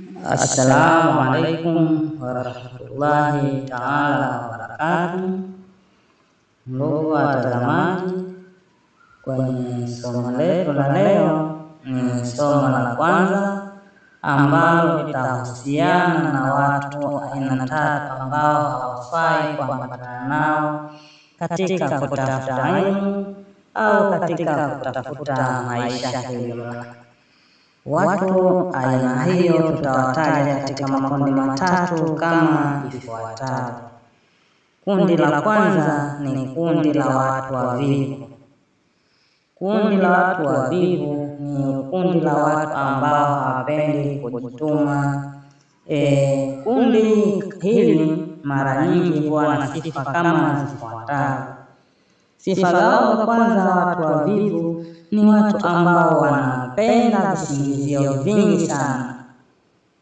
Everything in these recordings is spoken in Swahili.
Assalamualaikum warahmatullahi taala wabarakatuh. Ndugu watazamaji, kwenye somo letu la leo ni somo la kwanza ambalo litahusiana na watu aina tatu ambao hawafai kuambatana nao katika kutafuta elimu au katika kutafuta maisha kiujumla. Watu aina hiyo tutawataja katika makundi matatu kama ifuatavyo. Kundi la kwanza ni kundi la watu wavivu. Kundi la watu wavivu ni kundi la watu ambao hawapendi kujituma. Kundi hili mara nyingi huwa na sifa kama zifuatavyo. Sifa zao za kwanza, watu wavivu ni watu ambao wanapenda visingizio vingi sana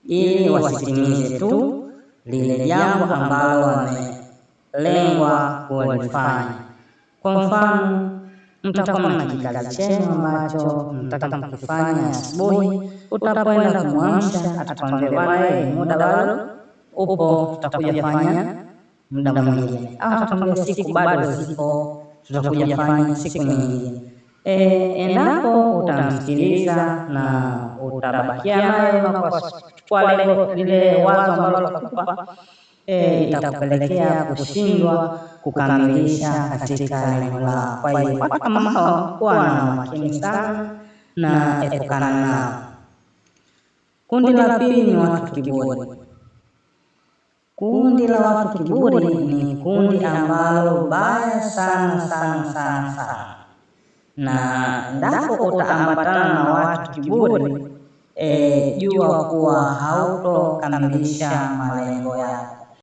ili wasitimize tu lile jambo ambalo wamelengwa kulifanya. Kwa mfano, mtakuwa na kikazi chenu ambacho mtaka mkifanya asubuhi, utakwenda kumwamsha, atakwambia bwana, muda bado upo, tutakuja fanya muda mwingine, au atakwambia siku bado zipo, tutakuja fanya siku nyingine. Endapo utamsikiliza na utabakia naye na kwa lengo lile wazo ambalo atakupa, itakupelekea kushindwa kukamilisha katika lengo lako. Kwa hiyo watu kama hao kuwa na makini sana na epukana nao. Kundi la pili ni watu kiburi. Kundi la watu kiburi ni kundi ambalo baya sana. Na endapo utaambatana na watu kiburi, jua kuwa hautokamilisha malengo yako.